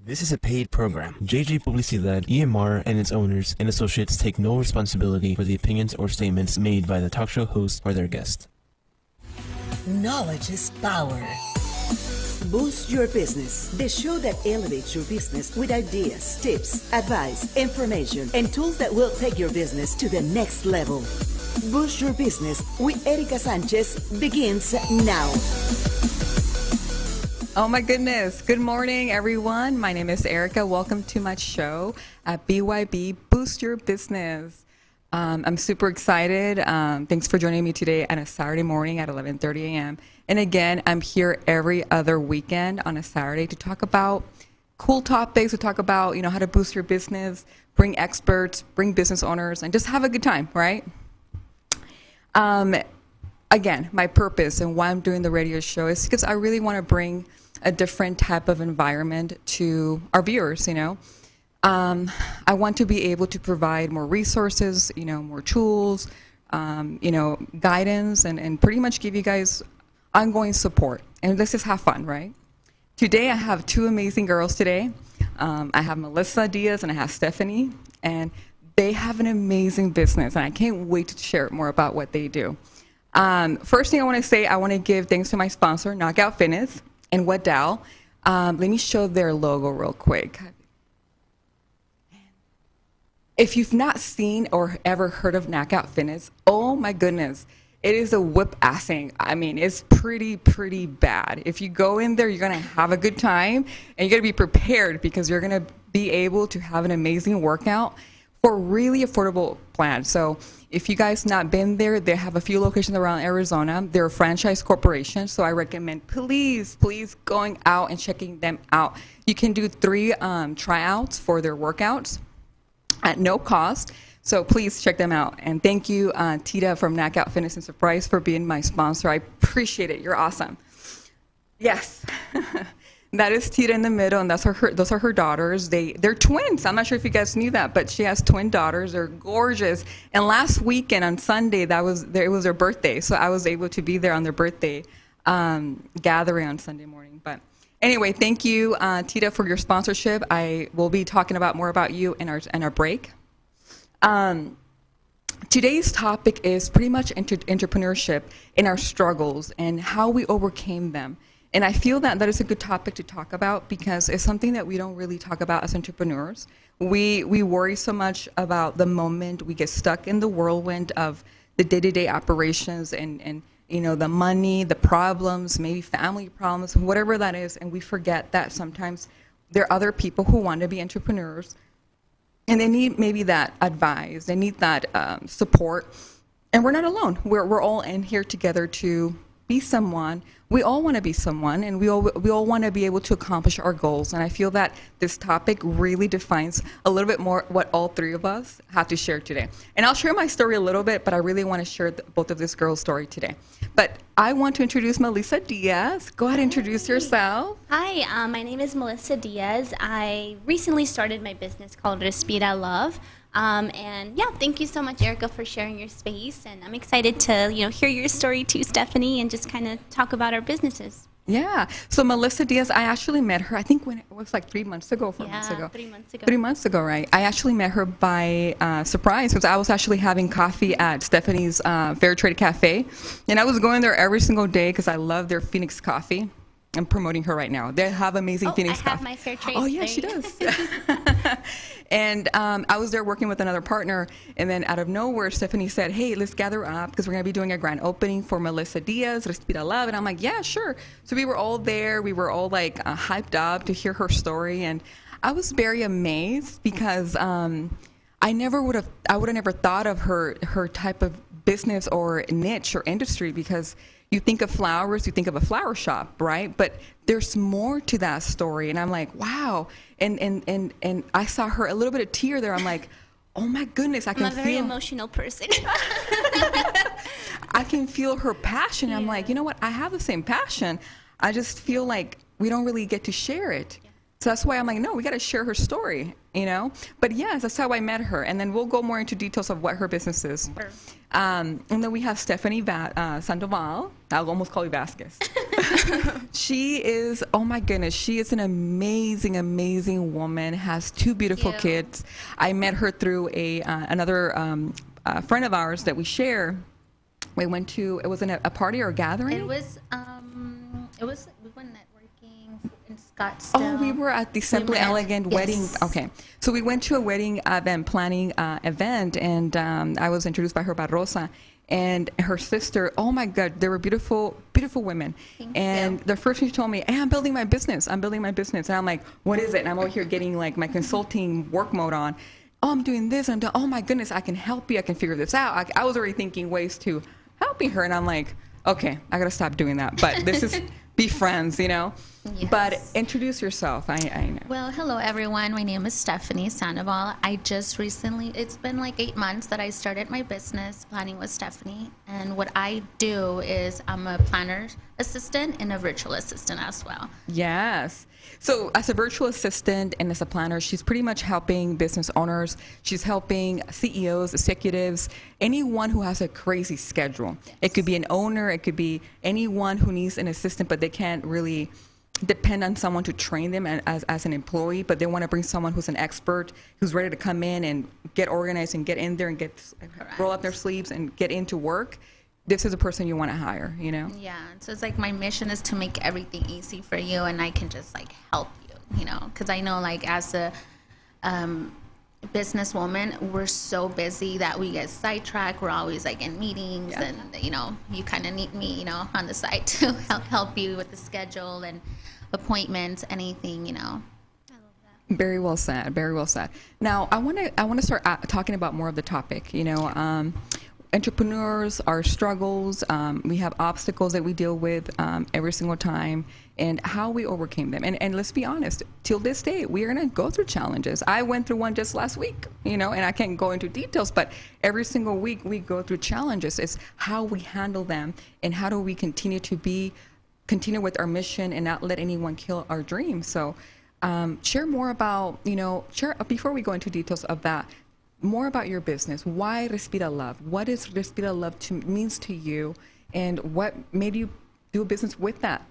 This is a paid program. JJ Publicidad, EMR, and its owners and associates take no responsibility for the opinions or statements made by the talk show host or their guest. Knowledge is power. Boost Your Business, the show that elevates your business with ideas, tips, advice, information, and tools that will take your business to the next level. Boost Your Business with Erica Sánchez begins now. Oh my goodness. Good morning, everyone. My name is Erica. Welcome to my show at BYB Boost Your Business. I'm super excited. Thanks for joining me today on a Saturday morning at 11:30 a.m. And again, I'm here every other weekend on a Saturday to talk about cool topics, to talk about, how to boost your business, bring experts, bring business owners, and just have a good time, right? Again, my purpose and why I'm doing the radio show is because I really want to bring a different type of environment to our viewers, I want to be able to provide more resources, more tools, guidance, and pretty much give you guys ongoing support. And let's just have fun, right? Today, I have two amazing girls today. I have Melissa Diaz and I have Stephanie, and they have an amazing business, and I can't wait to share more about what they do. First thing I want to say, I want to give thanks to my sponsor, Knockout Fitness and Waddell. Let me show their logo real quick. If you've not seen or ever heard of Knockout Fitness, oh my goodness, it is a whip-assing. I mean, it's pretty bad. If you go in there, you're going to have a good time, and you're going to be prepared because you're going to be able to have an amazing workout for a really affordable plan. So if you guys not been there, they have a few locations around Arizona. They're a franchise corporation, so I recommend please going out and checking them out. You can do 3 tryouts for their workouts at no cost. So please check them out. And thank you, Tita from Knockout Fitness and Surprise, for being my sponsor. I appreciate it. You're awesome. Yes. That is Tita in the middle, and those are her daughters. They're twins. I'm not sure if you guys knew that, but she has twin daughters. They're gorgeous. And last weekend on Sunday, it was their birthday, so I was able to be there on their birthday gathering on Sunday morning. But anyway, thank you, Tita, for your sponsorship. I will be talking more about you in our break. Today's topic is pretty much entrepreneurship and our struggles and how we overcame them. And I feel that is a good topic to talk about because it's something that we don't really talk about as entrepreneurs. We worry so much about the moment. We get stuck in the whirlwind of the day-to-day operations and the money, the problems, maybe family problems, whatever that is, and we forget that sometimes there are other people who want to be entrepreneurs, and they need maybe that advice, they need that support, and we're not alone. We're all in here together to be someone. We all want to be someone, and we all want to be able to accomplish our goals. And I feel that this topic really defines a little bit more what all 3 of us have to share today. And I'll share my story a little bit, but I really want to share both of this girl's story today. But I want to introduce Melissa Diaz. Go ahead and introduce yourself. Hi, my name is Melissa Diaz. I recently started my business called Respira Love. And yeah, thank you so much, Erica, for sharing your space. And I'm excited to, hear your story too, Stephanie, and just kind of talk about our businesses. Yeah. So Melissa Diaz, I actually met her, I think when it was like 3 months ago, 4 months ago. 3 months ago. 3 months ago, right? I actually met her by surprise because I was actually having coffee at Stephanie's Fair Trade Cafe. And I was going there every single day because I love their Phoenix coffee. I'm promoting her right now. They have amazing Phoenix coffee. I have my Fair Trade. Oh, yeah, she does. And I was there working with another partner, and then out of nowhere, Stephanie said, hey, let's gather up because we're going to be doing a grand opening for Melissa Diaz, Respira Love. And I'm like, yeah, sure. So we were all there. We were all like hyped up to hear her story. And I was very amazed because I would have never thought of her type of business or niche or industry because you think of flowers, you think of a flower shop, right? But there's more to that story. And I'm like, wow. And I saw her, a little bit of tear there. I'm like, oh my goodness, I can feel. I'm a very emotional person. I can feel her passion. Yeah. I'm like, you know what? I have the same passion. I just feel like we don't really get to share it. Yeah. So that's why I'm like, no, we got to share her story, But yes, that's how I met her. And then we'll go more into details of what her business is. Sure. And then we have Stephanie Sandoval. I'll almost call you Vasquez. She is, oh my goodness, she is an amazing, amazing woman, has 2 beautiful you. kids. I met her through another friend of ours that we share. We went to, it was a party or a gathering? We went networking in Scottsdale. Oh, we were at the Simply met, Elegant yes. wedding. Okay. So we went to a wedding event planning event, and I was introduced by her by Rosa and her sister. Oh my God, they were beautiful, beautiful women. And the first thing she told me, hey, I'm building my business. And I'm like, what is it? And I'm over here getting like my consulting work mode on. Oh, I'm doing this. Oh my goodness, I can help you. I can figure this out. I was already thinking ways to helping her. And I'm like, okay, I got to stop doing that. But this is be friends, you know? Yes. But introduce yourself. I know. Well, hello everyone. My name is Stephanie Sandoval. I just recently, it's been like 8 months that I started my business, Planning with Stephanie. And what I do is I'm a planner assistant and a virtual assistant as well. Yes. So as a virtual assistant and as a planner, she's pretty much helping business owners. She's helping CEOs, executives, anyone who has a crazy schedule. It could be an owner. It could be anyone who needs an assistant, but they can't really depend on someone to train them as an employee, but they want to bring someone who's an expert, who's ready to come in and get organized and get in there and roll up their sleeves and get into work. This is a person you want to hire, you know? Yeah, so it's like my mission is to make everything easy for you, and I can just like help you, you know, because I know like as a businesswoman, we're so busy that we get sidetracked. We're always like in meetings, and you know, you kind of need me, you know, on the side to help you with the schedule and appointments, anything, you know. Very well said. Very well said. Now, I want to start talking about more of the topic. You know, entrepreneurs, our struggles. We have obstacles that we deal with every single time, and how we overcame them. And let's be honest, till this day, we are going to go through challenges. I went through one just last week. You know, and I can't go into details, but every single week we go through challenges. It's how we handle them, and how do we continue with our mission and not let anyone kill our dreams. So share more about, you know, before we go into details of that, more about your business. Why Respira Love? What is Respira Love means to you, and what made you do a business with that?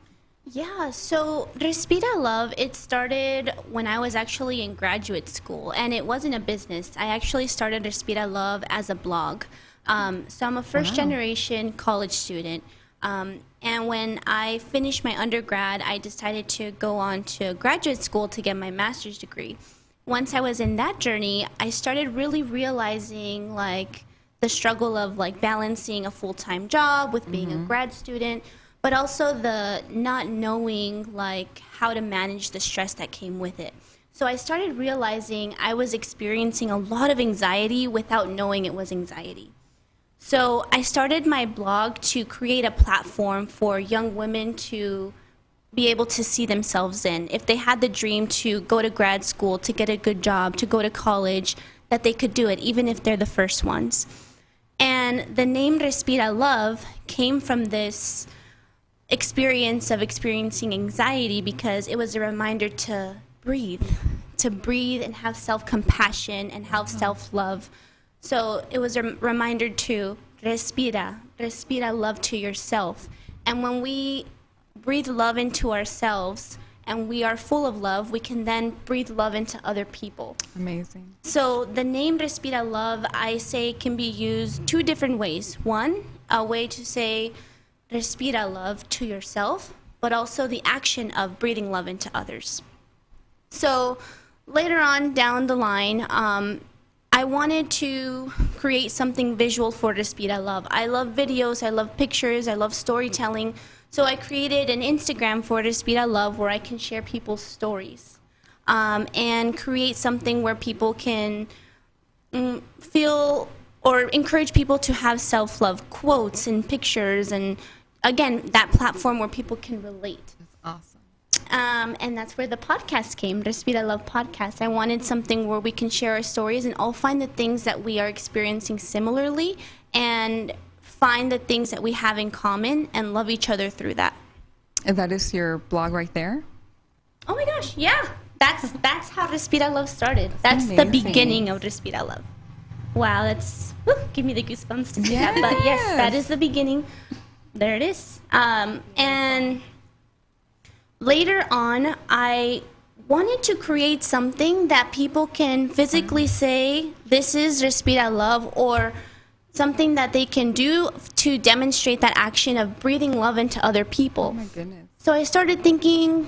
Yeah, so Respira Love, it started when I was actually in graduate school, and it wasn't a business. I actually started Respira Love as a blog. So I'm a first-generation college student. And when I finished my undergrad, I decided to go on to graduate school to get my master's degree. Once I was in that journey, I started really realizing like the struggle of like balancing a full-time job with being a grad student, but also the not knowing like how to manage the stress that came with it. So I started realizing I was experiencing a lot of anxiety without knowing it was anxiety. So I started my blog to create a platform for young women to be able to see themselves in. If they had the dream to go to grad school, to get a good job, to go to college, that they could do it, even if they're the first ones. And the name Respira Love came from this experience of experiencing anxiety, because it was a reminder to breathe and have self-compassion and have self-love. So it was a reminder to respira love to yourself. And when we breathe love into ourselves and we are full of love, we can then breathe love into other people. Amazing. So the name Respira Love, I say, can be used 2 different ways. One, a way to say Respira Love to yourself, but also the action of breathing love into others. So later on down the line, I wanted to create something visual for Respira Love. I love videos, I love pictures, I love storytelling. So I created an Instagram for Respira Love where I can share people's stories and create something where people can feel or encourage people to have self-love quotes and pictures, and again, that platform where people can relate. That's awesome. And that's where the podcast came, Respira Love Podcast. I wanted something where we can share our stories and all find the things that we are experiencing similarly and find the things that we have in common and love each other through that. And that is your blog right there? Oh my gosh, yeah. That's how Respira Love started. That's amazing. the beginning of Respira Love. Wow, that's, give me the goosebumps to see that. But yes, that is the beginning. There it is. And later on, I wanted to create something that people can physically say, this is Respira Love, or something that they can do to demonstrate that action of breathing love into other people. Oh my goodness. So I started thinking,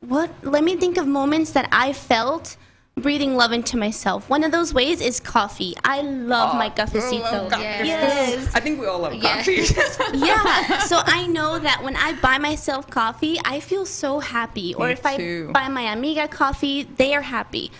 let me think of moments that I felt breathing love into myself. One of those ways is coffee. I love my cafecito. Yes. I think we all love coffee. Yeah. So I know that when I buy myself coffee, I feel so happy. Or if too. I buy my amiga coffee, they are happy.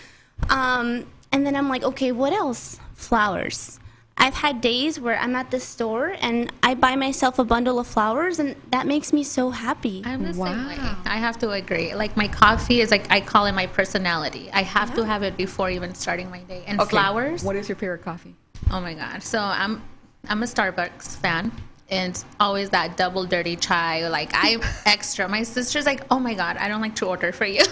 And then I'm like, okay, what else? Flowers. I've had days where I'm at the store and I buy myself a bundle of flowers, and that makes me so happy. I'm the same way. I have to agree. Like my coffee is like, I call it my personality. I have to have it before even starting my day. And flowers. What is your favorite coffee? Oh my God. So I'm a Starbucks fan. And it's always that double dirty chai. Like I'm extra. My sister's like, oh my God, I don't like to order for you.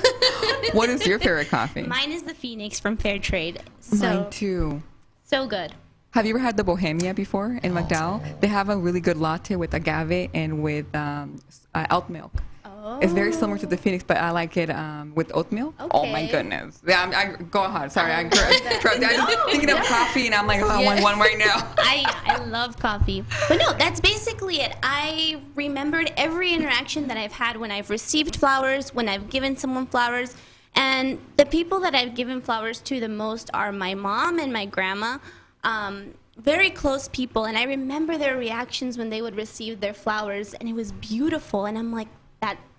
What is your favorite coffee? Mine is the Phoenix from Fairtrade. Mine too. So good. Have you ever had the Bohemia before in McDowell? They have a really good latte with agave and with oat milk. It's very similar to the Phoenix, but I like it with oat milk. Oh my goodness! Yeah, I go ahead. Sorry, I'm thinking of coffee, and I'm like, oh, I want one right now. I love coffee, but no, that's basically it. I remembered every interaction that I've had when I've received flowers, when I've given someone flowers, and the people that I've given flowers to the most are my mom and my grandma. Very close people, and I remember their reactions when they would receive their flowers, and it was beautiful. And I'm like,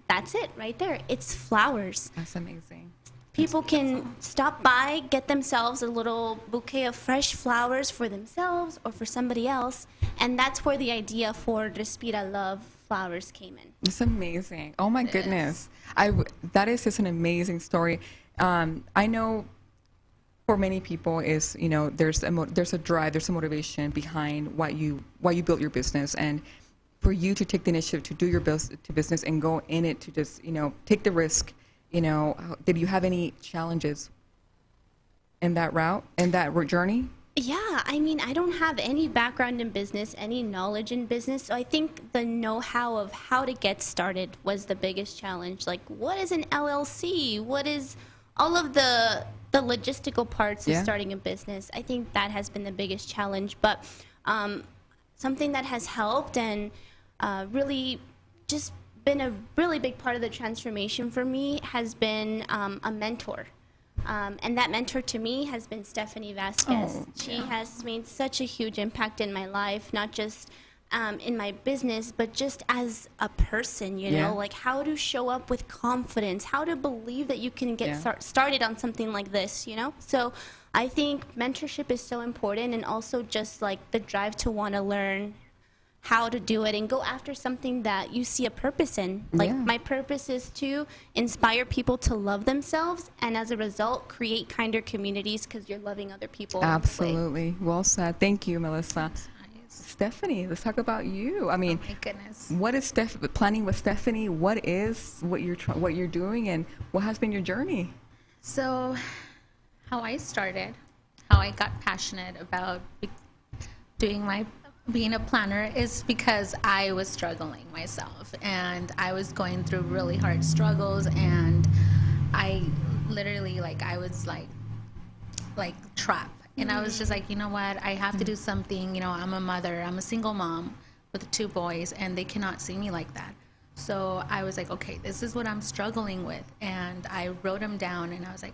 that's it right there. It's flowers. That's amazing. People can stop by, get themselves a little bouquet of fresh flowers for themselves or for somebody else, and that's where the idea for Respira Love flowers came in. It's amazing. Oh my goodness. That is just an amazing story. I know for many people is, you know, there's a drive, there's a motivation behind why you built your business, and for you to take the initiative to do your business and go in it to just, you know, take the risk. You know, did you have any challenges in that route, in that journey? Yeah, I mean, I don't have any background in business, any knowledge in business, so I think the know-how of how to get started was the biggest challenge. Like, what is an LLC? What is all of the logistical parts of starting a business? I think that has been the biggest challenge, but something that has helped and really just been a really big part of the transformation for me has been a mentor. And that mentor to me has been Stephanie Vasquez. She has made such a huge impact in my life, not just in my business, but just as a person, you know, like how to show up with confidence, how to believe that you can get started on something like this, you know? So I think mentorship is so important, and also just like the drive to want to learn how to do it and go after something that you see a purpose in. Like my purpose is to inspire people to love themselves, and as a result create kinder communities because you're loving other people. Absolutely. Well said. Thank you, Melissa. Stephanie, let's talk about you. I mean, Oh my goodness. what is planning with Stephanie? What you're doing, and what has been your journey? So, how I started, how I got passionate about being a planner is because I was struggling myself, and I was going through really hard struggles, and I literally I was like trapped. And I was just like, you know what, I have to do something. You know, I'm a mother, I'm a single mom with 2 boys, and they cannot see me like that. So I was like, okay, this is what I'm struggling with. And I wrote them down, and I was like,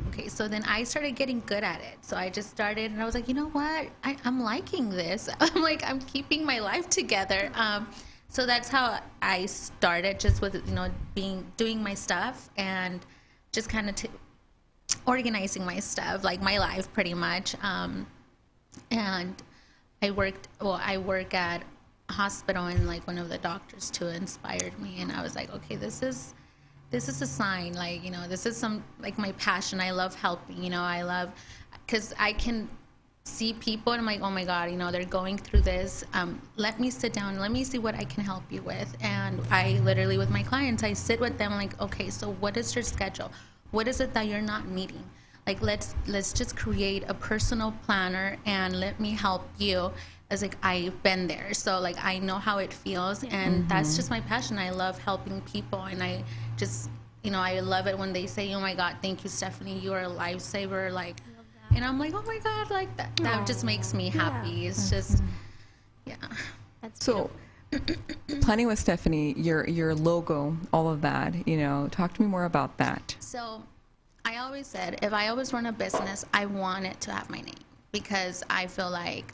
okay. So then I started getting good at it. So I just started, and I was like, you know what, I'm liking this. I'm like, I'm keeping my life together. So that's how I started, just with, you know, doing my stuff and just kind of organizing my stuff, like my life pretty much. And I work at a hospital, and like one of the doctors too inspired me, and I was like, okay, this is a sign, like, you know, this is my passion. I love helping, you know, because I can see people and I'm like, oh my God, you know, they're going through this. Let me sit down, let me see what I can help you with. And I literally, with my clients, I sit with them like, okay, so what is your schedule? What is it that you're not meeting? Like, let's just create a personal planner, and let me help you it's like I've been there, so like I know how it feels, and that's just my passion. I love helping people, and I just, I love it when they say, "Oh my God, thank you, Stephanie, you are a lifesaver." Like, and I'm like, "Oh my God," like that just makes me happy. It's just, yeah. That's So, planning with Stephanie, your logo, all of that, talk to me more about that. So I always said, if I always run a business, I want it to have my name, because I feel like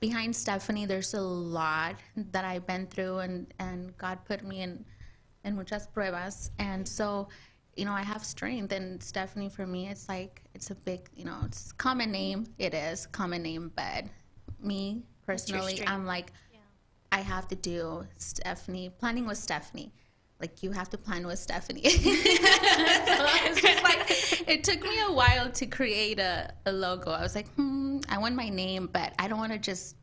behind Stephanie, there's a lot that I've been through, and God put me in muchas pruebas. And so, I have strength, and Stephanie for me, it's like, it's a big, it's a common name. It is common name, but me personally, strength. I'm like, I have to do Stephanie, planning with Stephanie. Like, you have to plan with Stephanie. So it's just like, it took me a while to create a logo. I was like, I want my name, but I don't want to just,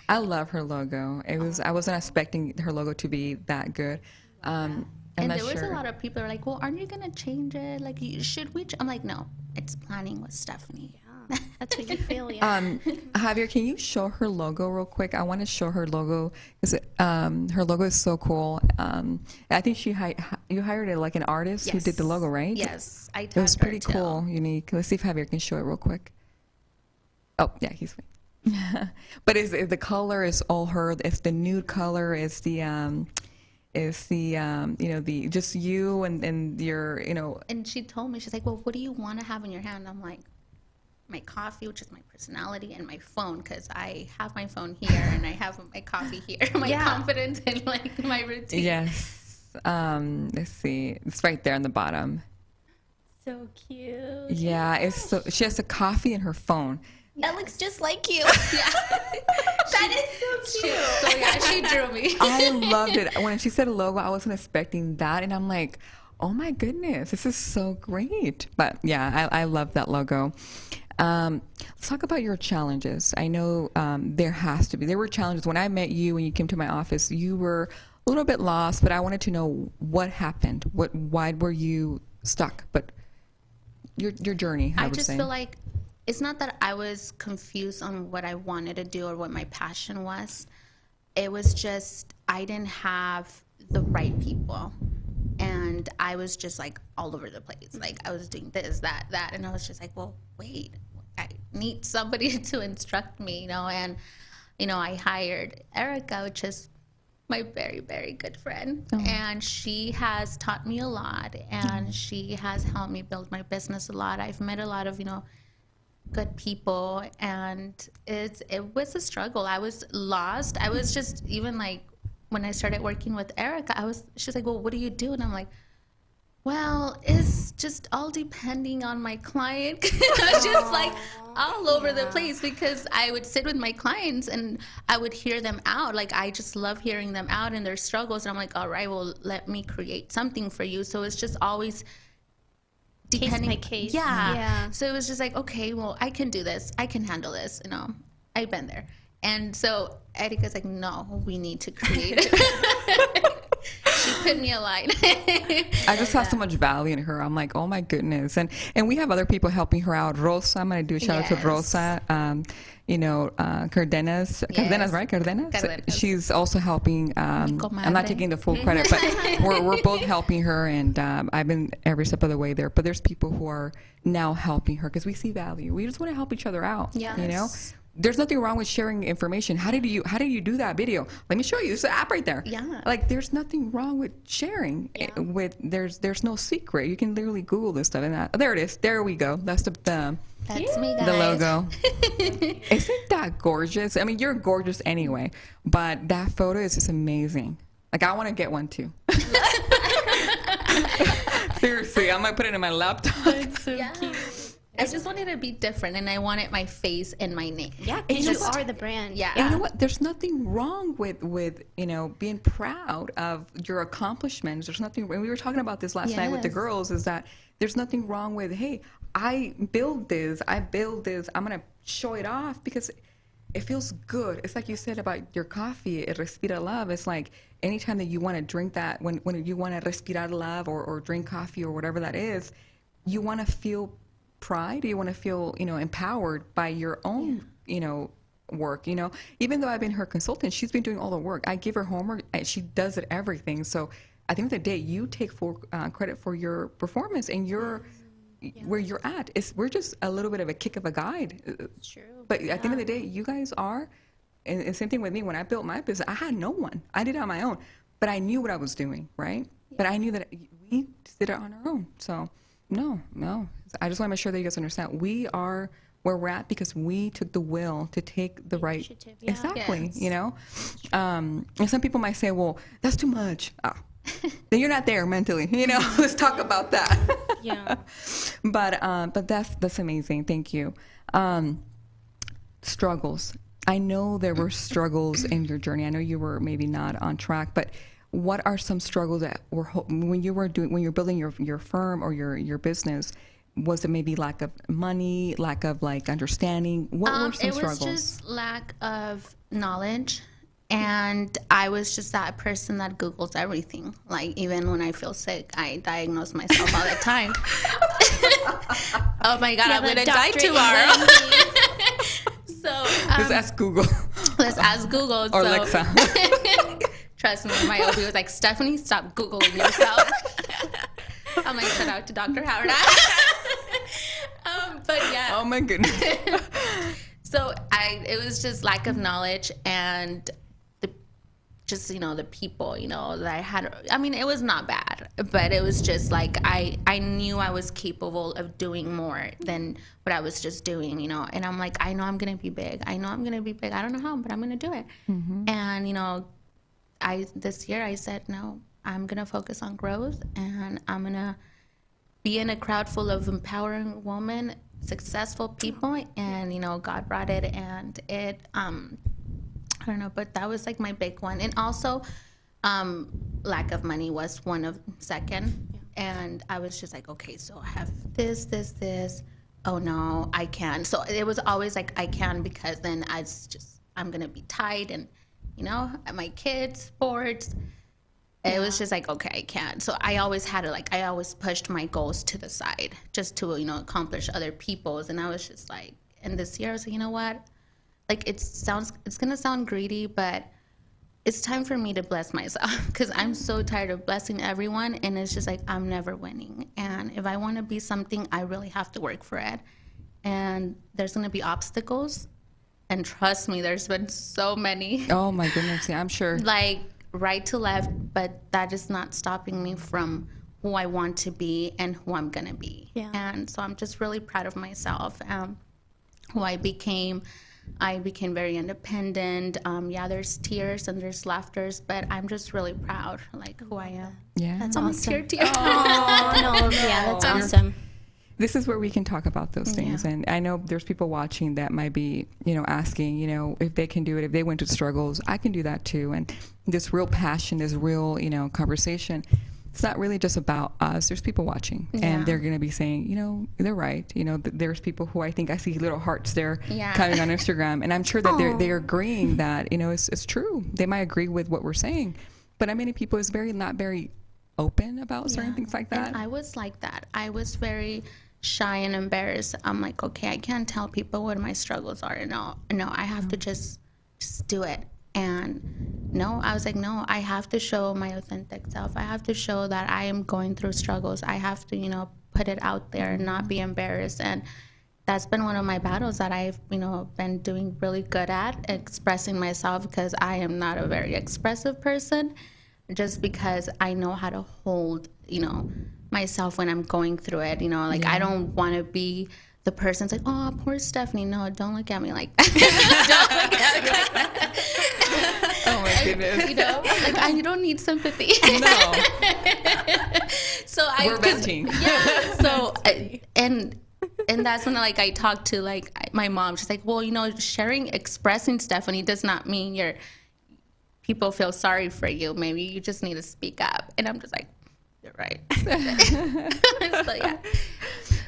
I love her logo. I wasn't expecting her logo to be that good. I'm and not there was sure. a lot of people who are like, well, aren't you going to change it? Like, should we? I'm like, no, it's planning with Stephanie. That's what you feel, yeah. Javier, can you show her logo real quick? I want to show her logo because her logo is so cool. I think you hired an artist who did the logo, right? Yes, I It was tagged her pretty too. cool, unique. Let's see if Javier can show it real quick. Oh, yeah, he's waiting. But is the color is all her? It's the nude color. Is the the just you and your And she told me, she's like, well, what do you want to have in your hand? I'm like, my coffee, which is my personality, and my phone, because I have my phone here and I have my coffee here. My confidence and like my routine. Yes. Let's see. It's right there on the bottom. So cute. Yeah, she has a coffee in her phone. That looks just like you. Yeah. That is so cute. So yeah, she drew me. I loved it. When she said logo, I wasn't expecting that, and I'm like, oh my goodness, this is so great. But yeah, I love that logo. Let's talk about your challenges. I know there were challenges. When I met you, when you came to my office, you were a little bit lost, but I wanted to know what happened. Why were you stuck? But your journey, I would just say. feel like it's not that I was confused on what I wanted to do or what my passion was. It was just I didn't have the right people. And I was just like all over the place. Like I was doing this, that. And I was just like, well, wait, I need somebody to instruct me, And, I hired Erica, which is my very, very good friend. Oh. And she has taught me a lot. And she has helped me build my business a lot. I've met a lot of, good people. And it was a struggle. I was lost. I was just even like, when I started working with Erica, she's like, well, what do you do? And I'm like, well, it's just all depending on my client. I was just like all over the place because I would sit with my clients and I would hear them out. Like, I just love hearing them out and their struggles. And I'm like, all right, well, let me create something for you. So it's just always depending. Case by case. Yeah. So it was just like, okay, well, I can do this. I can handle this. I've been there. And so Erica's like, no, we need to create it. She put me a line. I just saw so much value in her. I'm like, oh my goodness. And we have other people helping her out. Rosa, I'm going to do a shout out to Rosa. Cardenas. Cardenas, right? Cardenas? She's also helping. I'm not taking the full credit, but we're both helping her. And I've been every step of the way there. But there's people who are now helping her because we see value. We just want to help each other out. Yes. There's nothing wrong with sharing information. How did you do that video? Let me show you. It's an app right there. Yeah. Like there's nothing wrong with sharing. There's no secret. You can literally Google this stuff and there it is. There we go. That's That's me, guys. the logo. Isn't that gorgeous? I mean, you're gorgeous anyway, but that photo is just amazing. Like I want to get one too. Seriously, I'm gonna put it in my laptop. That's so cute. I just wanted to be different, and I wanted my face and my name. Yeah, because you are the brand. Yeah. And you know what? There's nothing wrong with being proud of your accomplishments. There's nothing. And we were talking about this last night with the girls. Is that there's nothing wrong with hey, I build this. I'm gonna show it off because it feels good. It's like you said about your coffee. It respira love. It's like anytime that you want to drink that, when you want to respirar love or drink coffee or whatever that is, you want to feel pride. You want to feel empowered by your own work, even though I've been her consultant, she's been doing all the work. I give her homework and she does it everything. So at the end of the day, you take full credit for your performance and where you're at. We're just a little bit of a kick of a guide. True. But at the end of the day, you guys are, and same thing with me. When I built my business, I had no one. I did it on my own, but I knew what I was doing, right? Yeah. But I knew that we did it on our own. So no. I just want to make sure that you guys understand. We are where we're at because we took the will to take the right. Yeah. Exactly. Yes. And some people might say, well, that's too much. Then you're not there mentally, let's talk about that. Yeah. But that's amazing. Thank you. Struggles. I know there were struggles in your journey. I know you were maybe not on track, but what are some struggles that were when you're building your firm or your business? Was it maybe lack of money, lack of understanding? What were some struggles? It was just lack of knowledge. And I was just that person that Googles everything. Like, even when I feel sick, I diagnose myself all the time. Oh my God, I'm going to die tomorrow. So, let's ask Google. Let's ask Google. Or Alexa. Trust me, my OB was like, Stephanie, stop Googling yourself. I'm like, shout out to Dr. Howard. But yeah. Oh my goodness. So it was just lack of knowledge and the people, that I had. I mean, it was not bad, but it was just like I knew I was capable of doing more than what I was just doing, and I'm like, I know I'm going to be big. I don't know how, but I'm going to do it. Mm-hmm. And, this year I said, no, I'm going to focus on growth and I'm going to be in a crowd full of empowering women, successful people, and God brought it, and it I don't know, but that was like my big one. And also lack of money was one of second. And I was just like, okay, so I have this. Oh no, I can. So it was always like I can, because then I'm gonna be tight, and my kids, sports. It was just like, okay, I can't. So I always had I always pushed my goals to the side just to, accomplish other people's. And I was just like, and this year I was like, you know what? It's going to sound greedy, but it's time for me to bless myself, because I'm so tired of blessing everyone. And it's just like, I'm never winning. And if I want to be something, I really have to work for it. And there's going to be obstacles. And trust me, there's been so many. Oh my goodness. Yeah, I'm sure. Right to left, but that is not stopping me from who I want to be and who I'm gonna be. Yeah. And so I'm just really proud of myself, who I became. I became very independent. There's tears and there's laughters, but I'm just really proud, who I am. Yeah, that's awesome. Oh no, yeah, that's awesome. This is where we can talk about those things. Yeah. And I know there's people watching that might be, asking, if they can do it, if they went through struggles, I can do that too. And this real passion, this real, conversation, it's not really just about us. There's people watching, and they're going to be saying, they're right. There's people who I think I see little hearts there coming on Instagram. And I'm sure that they're agreeing that, it's true. They might agree with what we're saying. But many people is not very open about certain things like that. And I was like that. I was very shy and embarrassed. I'm like, okay, I can't tell people what my struggles are. No, I have to just do it. And I was like, no, I have to show my authentic self. I have to show that I am going through struggles. I have to, put it out there and not be embarrassed. And that's been one of my battles that I've, been doing really good at, expressing myself, because I am not a very expressive person, just because I know how to hold, myself when I'm going through it. I don't want to be the person's like, oh, poor Stephanie. No, don't look at me like that. Don't look at me like that. Oh my goodness. I don't need sympathy. No. So we're venting. Yeah. So and that's when I talked to my mom. She's like, well, expressing Stephanie does not mean people feel sorry for you. Maybe you just need to speak up. And I'm just like, you're right. So yeah.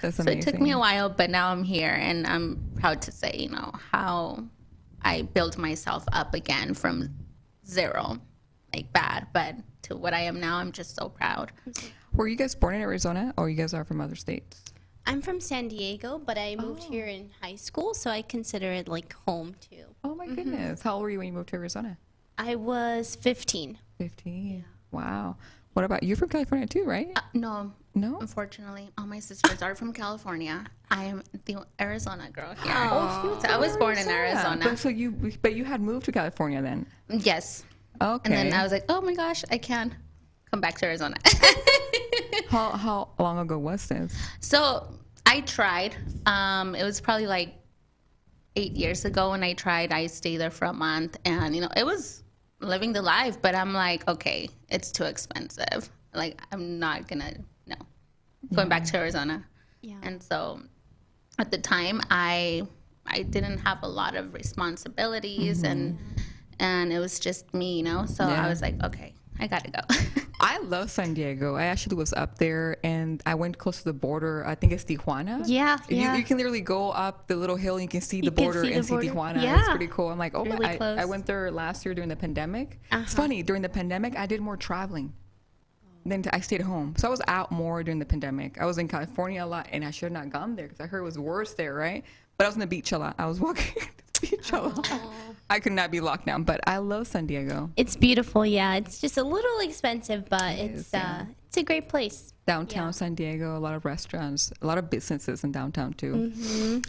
That's amazing. So it took me a while, but now I'm here, and I'm proud to say, how I built myself up again from zero, bad, but to what I am now. I'm just so proud. Were you guys born in Arizona, or you guys are from other states? I'm from San Diego, but I moved here in high school, so I consider it like home too. Oh my goodness. How old were you when you moved to Arizona? I was 15. 15. Wow. What about you? From California too, right? No. No? Unfortunately, all my sisters are from California. I am the Arizona girl here. Oh, So I was born in Arizona. But you had moved to California then. Yes. Okay. And then I was like, oh my gosh, I can come back to Arizona. How long ago was this? So I tried. It was probably like 8 years ago when I tried. I stayed there for a month, and it was living the life. But I'm like, okay, it's too expensive. Like, I'm not gonna going back to Arizona. Yeah. And so at the time, I didn't have a lot of responsibilities, and it was just me, So Yeah. I was like, okay, I gotta go. I love San Diego. I actually was up there and I went close to the border. I think it's Tijuana. Yeah, yeah. You can literally go up the little hill and you can see the You can border see the and see border. Tijuana. Yeah. It's pretty cool. I'm like, oh, Really I close. went there last year during the pandemic. It's funny, during the pandemic, I did more traveling. Then I stayed home. So I was out more during the pandemic. I was in California a lot and I should have not gone there because I heard it was worse there, right? But I was on the beach a lot. I was walking the beach a lot. I could not be locked down, but I love San Diego. It's beautiful, yeah. It's just a little expensive, but is, yeah. it's a great place. Downtown Yeah. San Diego, a lot of restaurants, a lot of businesses in downtown too.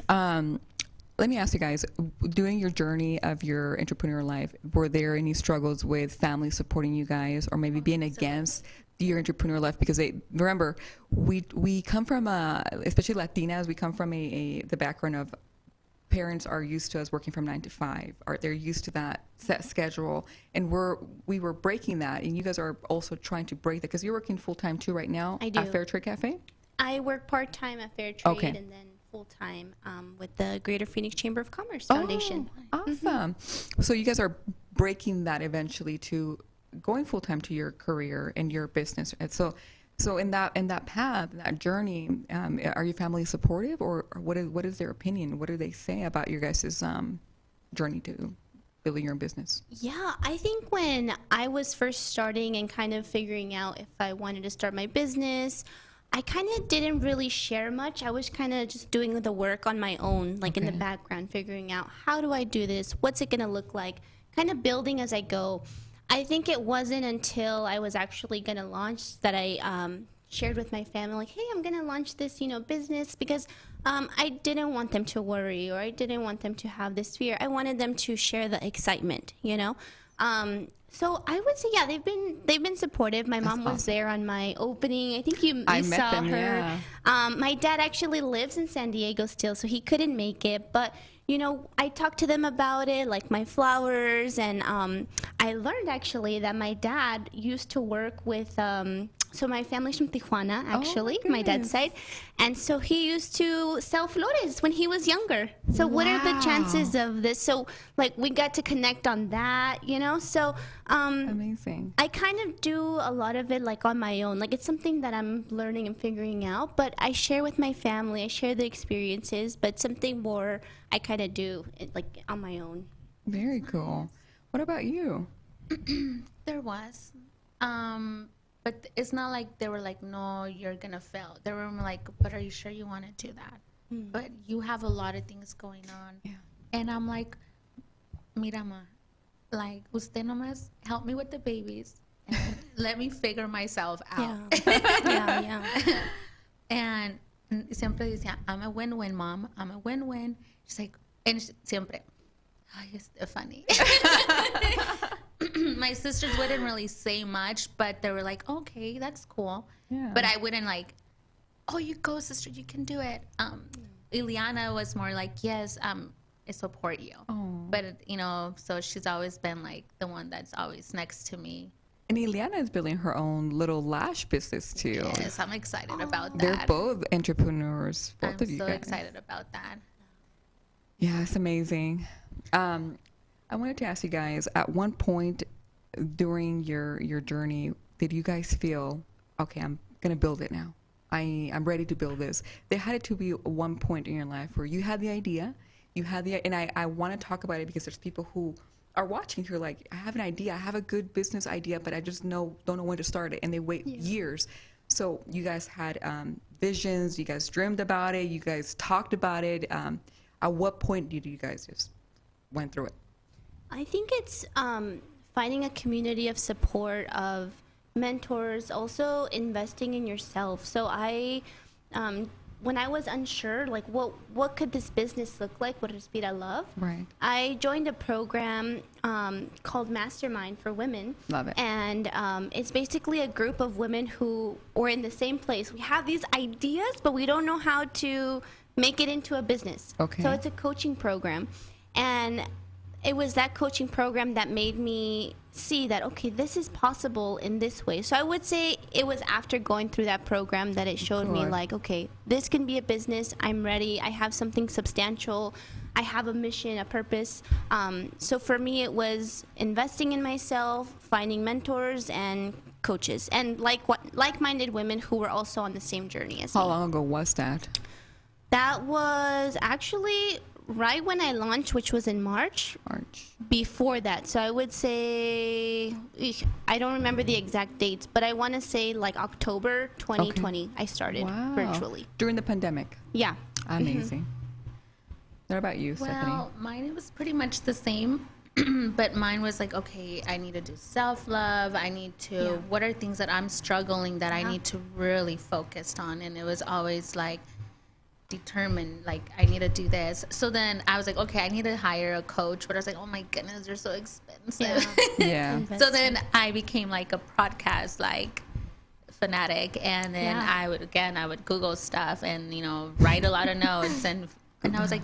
Let me ask you guys, during your journey of your entrepreneurial life, were there any struggles with family supporting you guys or maybe being against your entrepreneurial life? Because remember, we come from, especially Latinas, we come from the background of parents are used to us working from 9 to 5, or they're used to that set schedule, and we were breaking that, and you guys are also trying to break that because you're working full time too right now I do. at Fair Trade Cafe. I work part-time at Fair Trade Okay. and then full-time with the Greater Phoenix Chamber of Commerce Foundation. Oh, awesome! So you guys are breaking that eventually to going full time to your career and your business. And so in that path, that journey, are your family supportive, or what is their opinion? What do they say about your guys' journey to building your own business? Yeah, I think when I was first starting and kind of figuring out if I wanted to start my business, I kind of didn't really share much. I was kind of just doing the work on my own, like in the Okay. background, figuring out how do I do this? What's it going to look like? Kind of building as I go. I think it wasn't until I was actually going to launch that I shared with my family, like, hey, I'm going to launch this, business, because I didn't want them to worry, or I didn't want them to have this fear. I wanted them to share the excitement, So I would say, yeah, they've been supportive. My mom was there on my opening. I think you I met saw them, her. yeah. My dad actually lives in San Diego still, so he couldn't make it. But I talked to them about it, like my flowers, and I learned actually that my dad used to work with. So my family's from Tijuana, actually, my dad's side, and so he used to sell flores when he was younger. So what are the chances of this? So like we got to connect on that, So Amazing. I kind of do a lot of it like on my own. Like it's something that I'm learning and figuring out, but I share with my family. I share the experiences, but something more I kind of do it, like on my own. Very cool. What about you? There was. But it's not like they were like, no, you're going to fail. They were like, but are you sure you want to do that? But you have a lot of things going on. Yeah. And I'm like, mira, ma, like, usted nomás help me with the babies and let me figure myself out. Yeah. And siempre decía, I'm a win-win, mom. I'm a win-win. She's like, and siempre, ay, it's funny. My sisters wouldn't really say much, but they were like, okay, that's cool. Yeah. But I wouldn't like, oh, you go, sister, you can do it. Ileana was more like, yes, I support you. Oh. But, so she's always been like the one that's always next to me. And Ileana is building her own little lash business too. Yes, I'm excited about that. They're both entrepreneurs, both I'm of you so guys. excited about that. Yeah, it's amazing. I wanted to ask you guys, at one point during your journey, did you guys feel, okay, I'm going to build it now. I'm ready to build this. There had to be one point in your life where you had the idea, and I want to talk about it because there's people who are watching who are like, I have an idea, I have a good business idea, but I just don't know when to start it, and they wait years. So you guys had visions, you guys dreamed about it, you guys talked about it. At what point did you guys just went through it? I think it's finding a community of support, of mentors, also investing in yourself. So when I was unsure, like what could this business look like, what Respira Love, Right. I joined a program called Mastermind for Women. Love it. And it's basically a group of women who are in the same place. We have these ideas, but we don't know how to make it into a business. Okay. So it's a coaching program. And it was that coaching program that made me see that, okay, this is possible in this way. So I would say it was after going through that program that it showed me, Sure. like, okay, this can be a business. I'm ready. I have something substantial. I have a mission, a purpose. So for me, it was investing in myself, finding mentors and coaches, and like-minded women who were also on the same journey as me. How long ago was that? That was actually right when I launched, which was in March. Before that, so I would say, I don't remember the exact dates, but I want to say like October 2020 I started Wow. virtually. During the pandemic. Yeah. Amazing. What about you, Stephanie? Well, mine was pretty much the same, but mine was like, okay, I need to do self-love. I need to, Yeah. what are things that I'm struggling that I need to really focus on? And it was always like determined, like I need to do this. So then I was like, okay, I need to hire a coach, but I was like, oh my goodness, they're so expensive. Yeah. So then I became like a podcast like fanatic, and then Yeah. I would Google stuff and write a lot of notes, and I was like,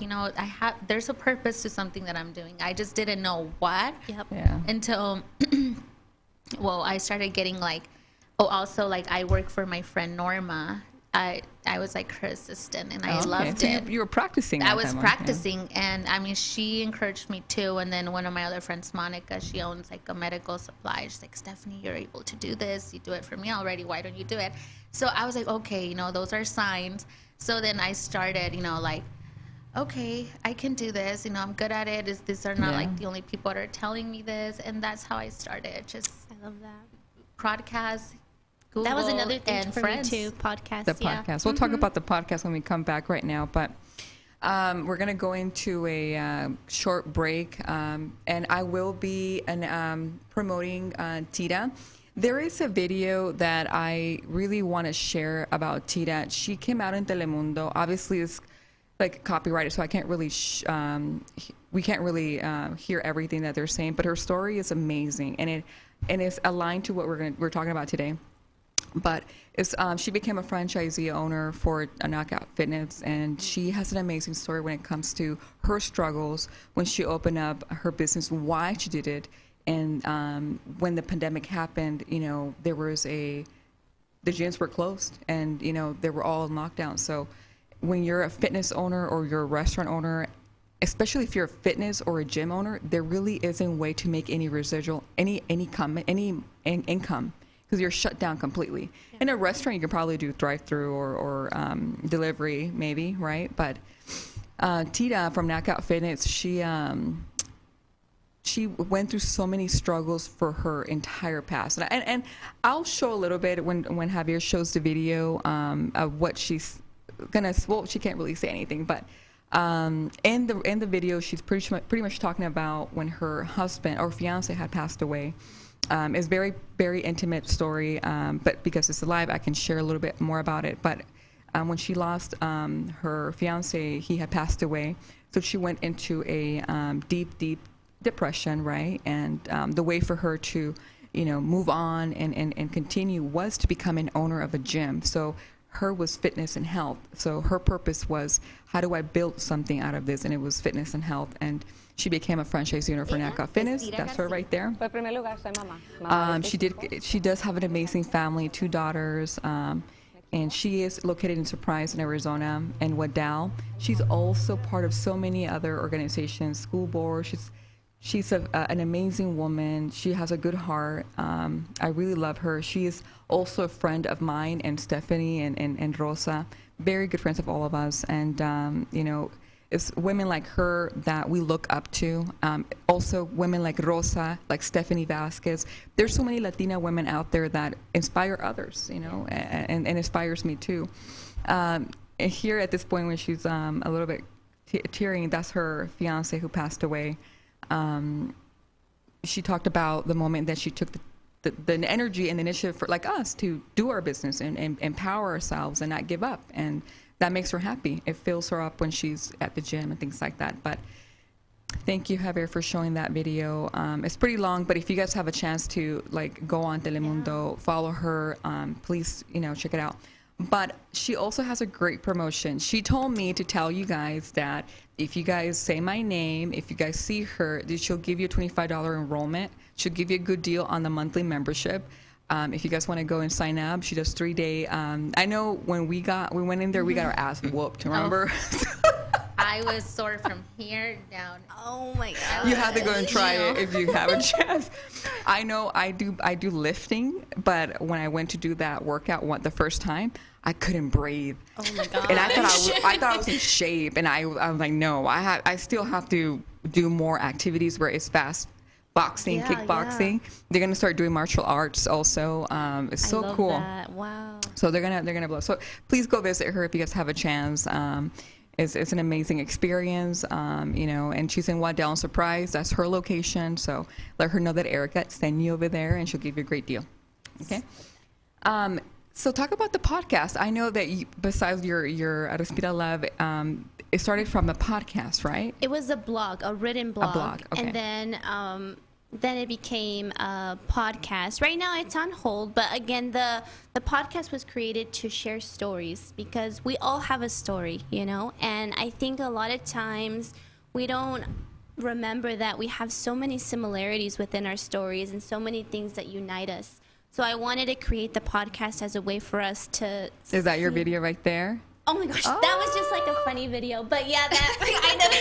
there's a purpose to something that I'm doing. I just didn't know what. Yep. Yeah. Until well, I started getting like, also like I work for my friend Norma. I was like her assistant, and I loved so it. You were practicing. I that was time, practicing, and I mean, she encouraged me too. And then one of my other friends, Monica, she owns like a medical supply. She's like, Stephanie, you're able to do this. You do it for me already. Why don't you do it? So I was like, okay, those are signs. So then I started, like, okay, I can do this. I'm good at it. These are not Yeah. like the only people that are telling me this. And that's how I started. Just I love that. podcast, Google, That was another thing and for friends. me too. Podcast. The yeah. podcast. We'll talk about the podcast when we come back right now, but we're going to go into a short break, and I will be promoting Tita. There is a video that I really want to share about Tita. She came out in Telemundo. Obviously, it's like copyrighted, so I can't really we can't really hear everything that they're saying. But her story is amazing, and it's aligned to what we're talking about today. But it's she became a franchisee owner for a Knockout Fitness, and she has an amazing story when it comes to her struggles when she opened up her business, why she did it, and when the pandemic happened, there was the gyms were closed, and they were all locked down. So when you're a fitness owner or you're a restaurant owner, especially if you're a fitness or a gym owner, there really isn't a way to make any residual, any income, because you're shut down completely. Yeah. In a restaurant, you can probably do drive-through or delivery, maybe, right? But Tita from Knockout Fitness, she went through so many struggles for her entire past, and I'll show a little bit when Javier shows the video of what she's gonna. Well, she can't really say anything, but in the video, she's pretty much talking about when her husband or fiance had passed away. It's very, very intimate story, but because it's live, I can share a little bit more about it. But when she lost her fiance, he had passed away, so she went into a deep depression, right? And the way for her to, move on and continue was to become an owner of a gym. So her was fitness and health. So her purpose was, how do I build something out of this? And it was fitness and health. And she became a franchise owner for Knockout Fitness. That's her right there. She does have an amazing family, 2 daughters, and she is located in Surprise in Arizona and Waddell. She's also part of so many other organizations, school board. She's an amazing woman. She has a good heart. I really love her. She is also a friend of mine and Stephanie and Rosa, very good friends of all of us. And it's women like her that we look up to. Also women like Rosa, like Stephanie Vasquez. There's so many Latina women out there that inspire others, you know, and inspires me too. And here at this point when she's a little bit tearing, that's her fiance who passed away. She talked about the moment that she took the energy and the initiative for like us to do our business and empower ourselves and not give up, and that makes her happy. It fills her up when she's at the gym and things like that. But thank you, Javier, for showing that video. It's pretty long, but if you guys have a chance to like go on Telemundo, follow her, please, you know, check it out. But she also has a great promotion. She told me to tell you guys that if you guys say my name, if you guys see her, that she'll give you a $25 enrollment. She'll give you a good deal on the monthly membership. If you guys want to go and sign up, she does 3-day. I know when we went in there, we got our ass whooped, remember? I was sore from here down. Oh my God. You have to go and try it if you have a chance. I know I do lifting, but when I went to do that workout the first time, I couldn't breathe. Oh my God. And I thought I was in shape, and I was like, no, I still have to do more activities where it's fast boxing, kickboxing. Yeah. They're gonna start doing martial arts also. It's so cool. That. Wow. So they're gonna blow. So please go visit her if you guys have a chance. It's an amazing experience, you know, and she's in Waddell Surprise. That's her location. So let her know that Erica sent you over there, and she'll give you a great deal. Okay. So talk about the podcast. I know that besides your Respira Love, it started from a podcast, right? It was a blog, a written blog. A blog, okay. And then it became a podcast. Right now it's on hold, but again, the podcast was created to share stories because we all have a story, you know? And I think a lot of times we don't remember that we have so many similarities within our stories and so many things that unite us. So I wanted to create the podcast as a way for us to... Is that your video right there? Oh my gosh, that was just like a funny video. But yeah, that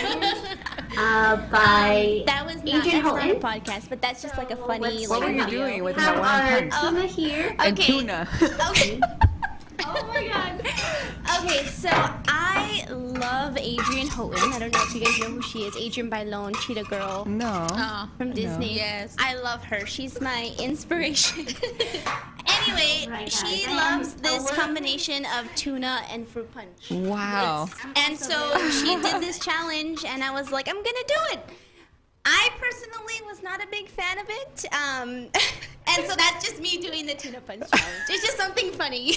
I know. By that was not a podcast, but that's just like a funny. What were you video. doing with have that our one? tuna here. And tuna. Okay. Oh my God. Okay, so I love Adrienne Houghton. I don't know if you guys know who she is. Adrienne Bailon, Cheetah Girl. No. From Disney. Yes. I love her. She's my inspiration. Anyway, she loves this combination of tuna and fruit punch. Wow. And so she did this challenge, and I was like, I'm gonna do it. I personally was not a big fan of it, and so that's just me doing the tuna punch challenge. It's just something funny.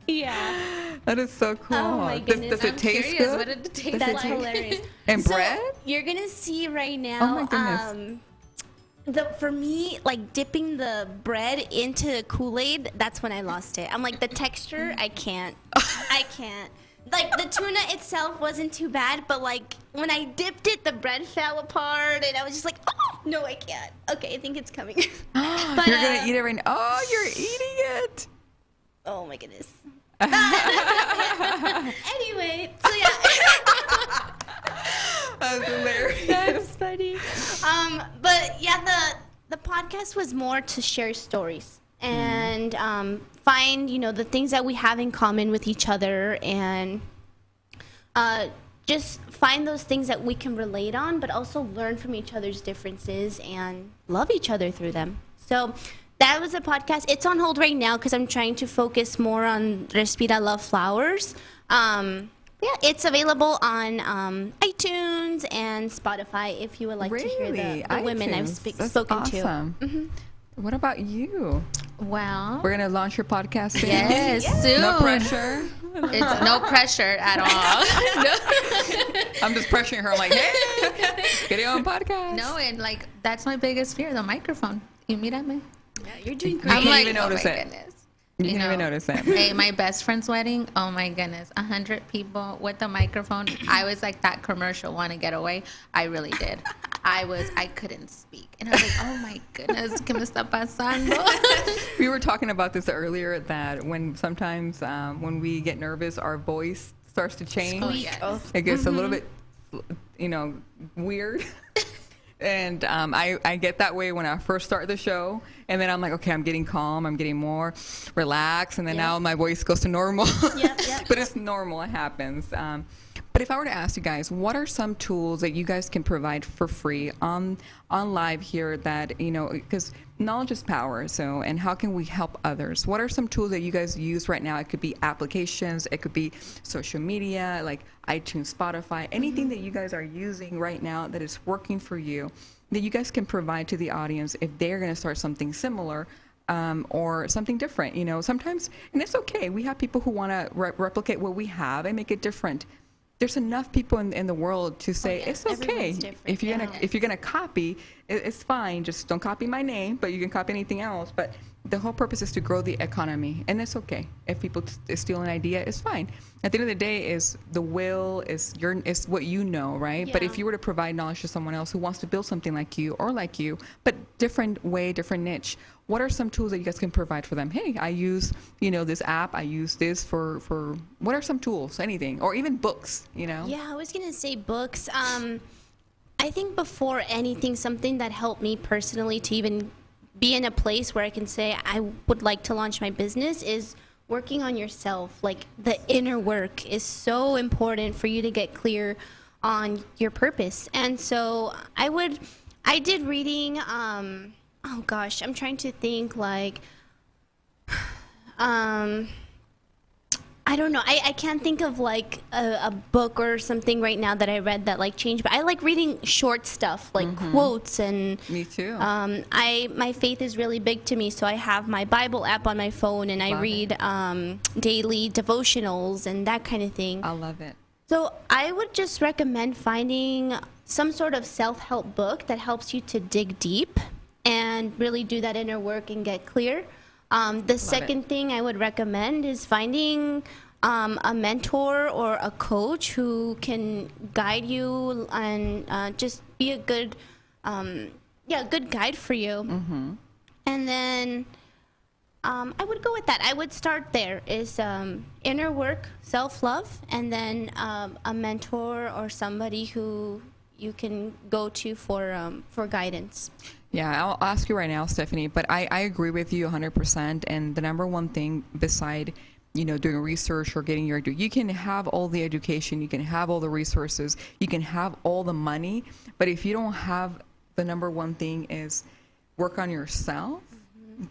Yeah. That is so cool. Oh my goodness. Does it taste good? What did it taste That's like? hilarious. And So, bread? You're gonna see right now. Oh my goodness. For me, like dipping the bread into Kool-Aid, that's when I lost it. I'm like, the texture, I can't. Like the tuna itself wasn't too bad, but like when I dipped it, the bread fell apart, and I was just like, oh no, I can't. Okay, I think it's coming. But, You're gonna eat it right now. Oh, you're eating it. Oh my goodness. Anyway, so yeah. That's hilarious. That's funny. But yeah, the podcast was more to share stories and find, you know, the things that we have in common with each other, and just find those things that we can relate on, but also learn from each other's differences and love each other through them. So that was a podcast. It's on hold right now because I'm trying to focus more on Respira Love Flowers. Yeah, it's available on iTunes and Spotify if you would like to hear the women I've spoken awesome. to. Mm-hmm. What about you? Well, We're gonna launch your podcast soon. yes, soon. No pressure. It's no pressure at all. I'm just pressuring her. I'm like, hey, get your own podcast. No, and like that's my biggest fear, the microphone. You mírame. Yeah, you're doing You great. can't even notice my it. goodness. You can't even notice it. Hey, my best friend's wedding, oh my goodness, 100 people with the microphone. I was like that commercial, Want to Get Away. I really did. I couldn't speak. And I was like, oh my goodness, ¿qué me está pasando? We were talking about this earlier, that when sometimes when we get nervous, our voice starts to change. Oh, yes. It gets a little bit, you know, weird. And I get that way when I first start the show, and then I'm like, okay, I'm getting calm, I'm getting more relaxed, and then now my voice goes to normal. Yep. But it's normal, it happens. But if I were to ask you guys, what are some tools that you guys can provide for free on live here that, because knowledge is power, so, and how can we help others? What are some tools that you guys use right now? It could be applications, it could be social media, like iTunes, Spotify, anything that you guys are using right now that is working for you, that you guys can provide to the audience if they're going to start something similar or something different. Sometimes, and it's okay, we have people who want to replicate what we have and make it different. There's enough people in the world to say it's okay if you're gonna copy. It's fine. Just don't copy my name, but you can copy anything else. But the whole purpose is to grow the economy, and it's okay if people steal an idea. It's fine. At the end of the day, is the will is what you know, right? Yeah. But if you were to provide knowledge to someone else who wants to build something like you, but different way, different niche, what are some tools that you guys can provide for them? Hey, I use this app. I use this for what are some tools? Anything, or even books. Yeah, I was gonna say books. I think before anything, something that helped me personally to even be in a place where I can say I would like to launch my business is working on yourself. Like, the inner work is so important for you to get clear on your purpose. And so I did reading, oh gosh, I'm trying to think, like, I don't know. I can't think of like a book or something right now that I read that like changed. But I like reading short stuff, like quotes and. Me too. My faith is really big to me, so I have my Bible app on my phone, and I read daily devotionals and that kind of thing. I love it. So I would just recommend finding some sort of self-help book that helps you to dig deep and really do that inner work and get clear. The second thing I would recommend is finding a mentor or a coach who can guide you and just be a good guide for you. Mm-hmm. And then I would go with that. I would start there is inner work, self-love, and then a mentor or somebody who you can go to for guidance. Yeah, I'll ask you right now, Stephanie, but I agree with you 100%. And the number one thing beside, doing research or getting your you can have all the education, you can have all the resources, you can have all the money, but if you don't have the number one thing is work on yourself,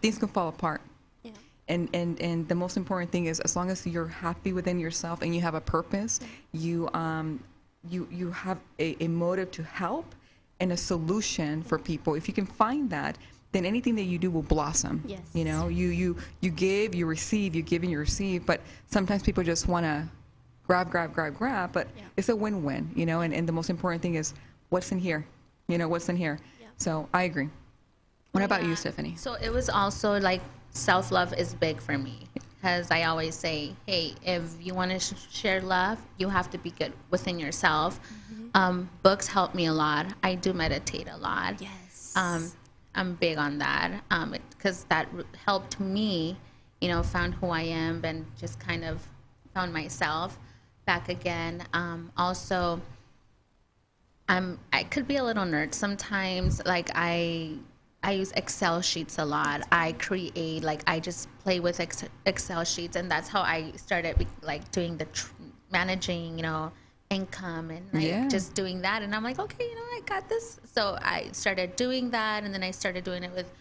things can fall apart. Yeah. And the most important thing is, as long as you're happy within yourself and you have a purpose, you have a motive to help and a solution for people. If you can find that, then anything that you do will blossom. Yes. You give, you receive, you give and you receive, but sometimes people just want to grab, but it's a win-win, and the most important thing is what's in here, what's in here. Yeah. So I agree. What about you, Stephanie? So it was also like self-love is big for me, because I always say, hey, if you want to share love, you have to be good within yourself. Books help me a lot. I do meditate a lot. Yes. I'm big on that because that helped me, found who I am and just kind of found myself back again. Also, I could be a little nerd sometimes. Like I use Excel sheets a lot. I just play with Excel sheets, and that's how I started like doing the managing, income and just doing that. And I'm like, okay, I got this. So I started doing that, and then I started doing it with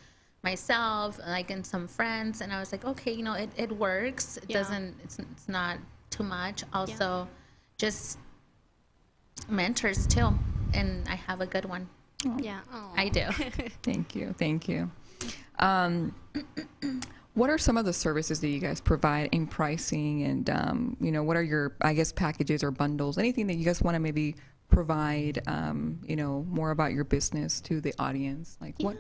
myself, like, and some friends. And I was like, okay, it works. It doesn't. It's not too much. Also, just mentors too, and I have a good one. Yeah, I do. Thank you. What are some of the services that you guys provide in pricing, and what are your, packages or bundles? Anything that you guys want to maybe provide, more about your business to the audience? Like what?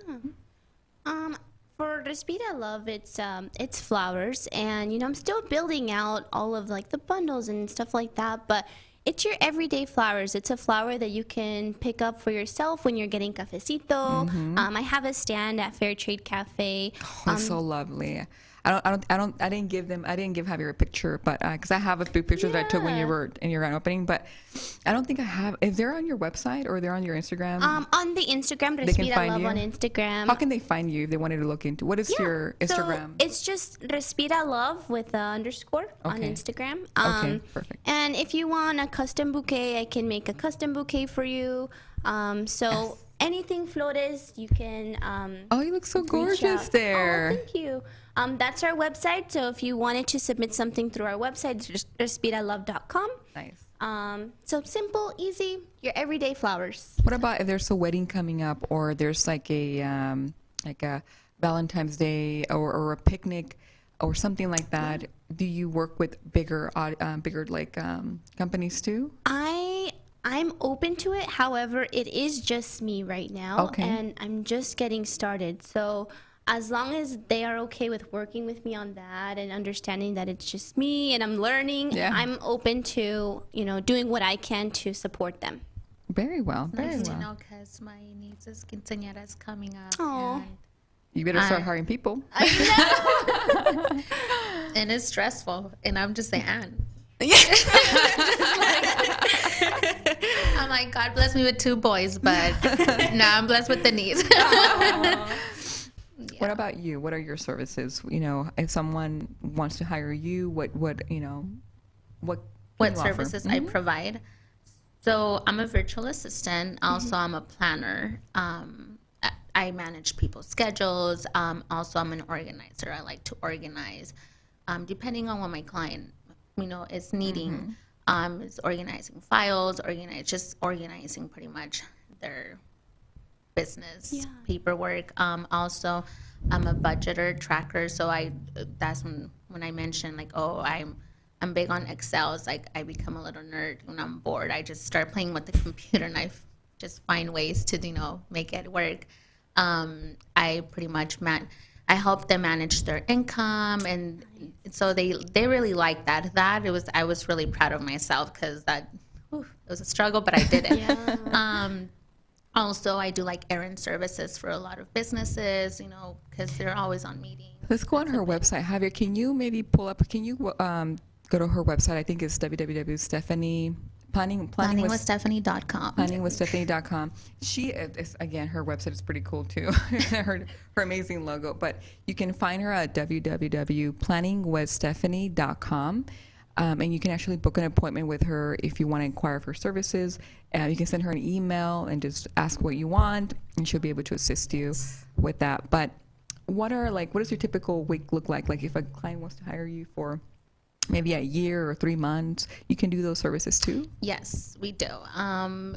For the Speed I Love, it's flowers, and I'm still building out all of like the bundles and stuff like that, but it's your everyday flowers. It's a flower that you can pick up for yourself when you're getting cafecito. I have a stand at Fair Trade Cafe. It's so lovely. I didn't give Javier a picture, but because I have a few pictures that I took when you were in your grand opening, but I don't think I have. If they're on your website or they're on your Instagram, on the Instagram, they can Respira find Love you on Instagram. How can they find you if they wanted to look into? What is your Instagram? So it's just Respira Love with an underscore on Okay. Instagram. Okay, perfect. And if you want a custom bouquet, I can make a custom bouquet for you. So anything flores, you can. Oh, you look so reach gorgeous out. there. Oh, thank you. That's our website. So if you wanted to submit something through our website, it's just respiralove.com. Nice. So simple, easy, your everyday flowers. What about if there's a wedding coming up, or there's like a Valentine's Day or a picnic or something like that? Do you work with bigger like companies too? I'm open to it. However, it is just me right now, Okay. and I'm just getting started. So as long as they are okay with working with me on that and understanding that it's just me and I'm learning, Yeah. I'm open to, doing what I can to support them. Very well. Very Nice to well. know because my niece's quinceañera is coming up. Aw. And, You better start hiring people. and it's stressful. And I'm just saying, I'm like, God bless me with 2 boys, but now I'm blessed with the niece. What about you? What are your services? If someone wants to hire you, what can What you offer? services I provide. So I'm a virtual assistant. Also, I'm a planner. I manage people's schedules. Also, I'm an organizer. I like to organize, depending on what my client, is needing. Is organizing files, just organizing pretty much their business paperwork. Also, I'm a budgeter tracker. So that's when I mentioned like, I'm big on Excel. It's like I become a little nerd when I'm bored. I just start playing with the computer and I just find ways to, make it work. I pretty much I help them manage their income, and so they really like that. I was really proud of myself because it was a struggle, but I did it. Also, I do like errand services for a lot of businesses, because they're always on meetings. Let's go on her website. Javier, can you maybe pull up? Can you go to her website? I think it's www.Stephanie. Planningwithstephanie.com. Planningwithstephanie.com. She is, again, her website is pretty cool too. her amazing logo. But you can find her at www.planningwithstephanie.com. And you can actually book an appointment with her if you want to inquire of her services. You can send her an email and just ask what you want, and she'll be able to assist you with that. But what does your typical week look like? Like if a client wants to hire you for maybe a year or 3 months, you can do those services too? Yes, we do.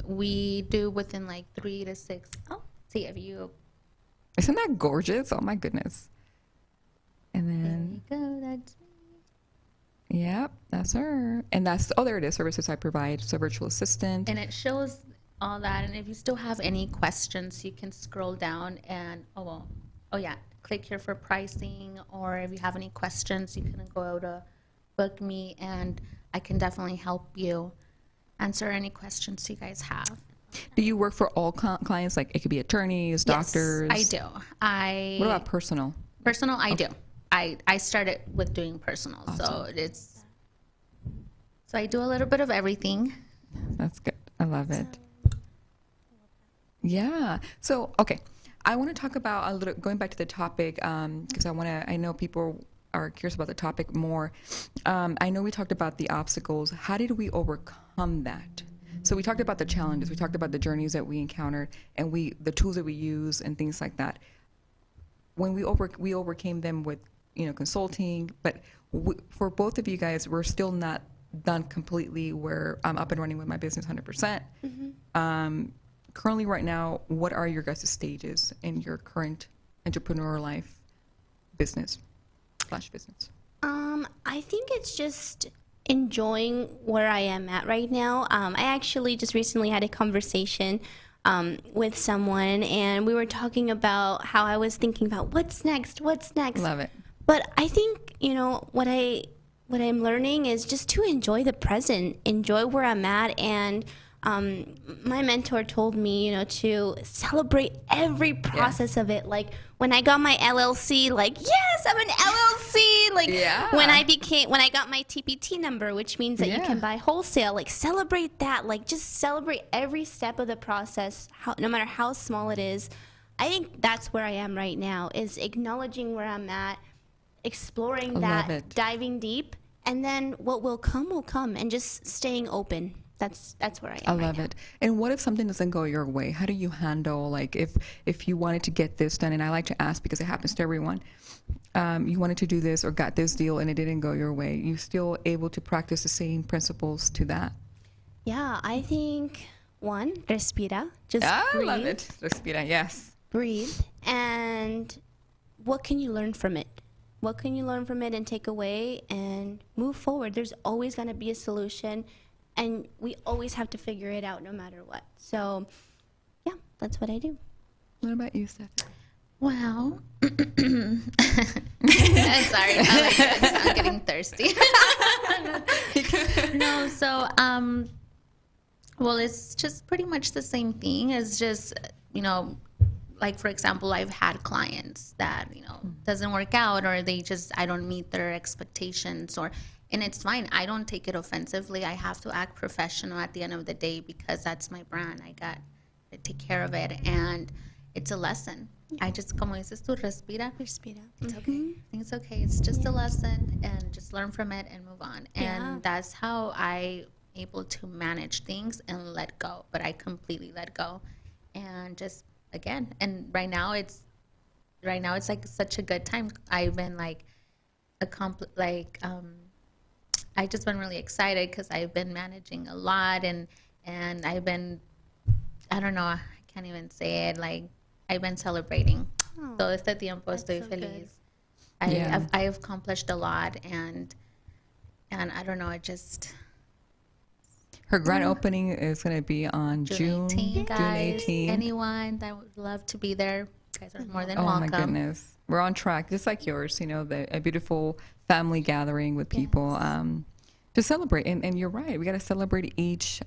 We do within like 3 to 6. Oh, see if you. Isn't that gorgeous? Oh my goodness. And then, There you go. That's me. yep, that's her. And there it is, services I provide. So virtual assistant. And it shows all that. And if you still have any questions, you can scroll down and, click here for pricing. Or if you have any questions, you can go to book me, and I can definitely help you answer any questions you guys have. Do you work for all clients? Like it could be attorneys, doctors? Yes, I do. What about personal? Personal, I do. I started with doing personal, so I do a little bit of everything. That's good. I love it. Yeah. So, okay. I want to talk about going back to the topic, because I know people are curious about the topic more. I know we talked about the obstacles. How did we overcome that? So we talked about the challenges. We talked about the journeys that we encountered and the tools that we use and things like that. When we overcame them with, consulting, but for both of you guys, we're still not done completely where I'm up and running with my business 100%. Currently right now, what are your guys' stages in your current entrepreneur life business? I think it's just enjoying where I am at right now. I actually just recently had a conversation with someone, and we were talking about how I was thinking about what's next. Love it. But I think what I'm learning is just to enjoy the present, enjoy where I'm at, and My mentor told me, to celebrate every process of it. Like when I got my LLC, like, yes, I'm an LLC. Like when I got my TPT number, which means that you can buy wholesale, like celebrate that. Like just celebrate every step of the process, no matter how small it is. I think that's where I am right now, is acknowledging where I'm at, exploring that, diving deep, and then what will come, and just staying open. That's where I am. I love it. And what if something doesn't go your way? How do you handle, like, if you wanted to get this done, and I like to ask because it happens to everyone, you wanted to do this or got this deal and it didn't go your way, you still able to practice the same principles to that? Yeah, I think, one, respira. Just breathe. I love it. Respira, yes. Breathe. And what can you learn from it? What can you learn from it and take away and move forward? There's always going to be a solution. And we always have to figure it out no matter what. So, yeah, that's what I do. What about you, Steph? Well, I'm sorry. I'm getting thirsty. No, so, well, it's just pretty much the same thing. It's just, like, for example, I've had clients that, doesn't work out, or I don't meet their expectations, and it's fine. I don't take it offensively. I have to act professional at the end of the day because that's my brand. I got to take care of it, and it's a lesson. I just, como dices tú, respira. Respira. It's okay. It's okay. It's just a lesson, and just learn from it and move on. And that's how I able to manage things and let go. But I completely let go, and just again. And right now it's like such a good time. I've been like I just been really excited because I've been managing a lot, and I've been, I don't know, I can't even say it, like I've been celebrating. Todo este tiempo estoy feliz. I've accomplished a lot, and I don't know, it just. Her grand opening is going to be on June 18th, guys. June 18th. Anyone that would love to be there, you guys are more than welcome. Oh my goodness. We're on track, just like yours, a beautiful family gathering with people to celebrate. And you're right, we got to celebrate each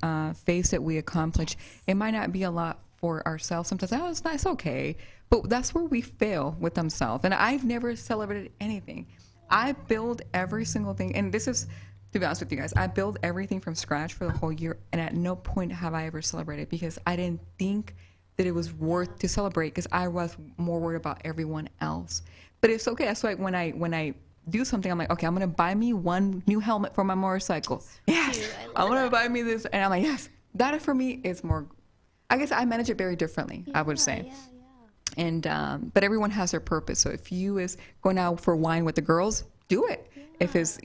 phase that we accomplish. It might not be a lot for ourselves. Sometimes, it's okay. But that's where we fail with themselves. And I've never celebrated anything. I build every single thing. And this is, to be honest with you guys, I build everything from scratch for the whole year. And at no point have I ever celebrated because I didn't think that it was worth to celebrate because I was more worried about everyone else. But it's okay. That's why when I do something, I'm like, okay, I'm going to buy me one new helmet for my motorcycle. Yes. I'm going to buy me this. And I'm like, yes. That for me is more, I guess I manage it very differently, I would say. And, but everyone has their purpose. So if you is going out for wine with the girls, do it. If it's,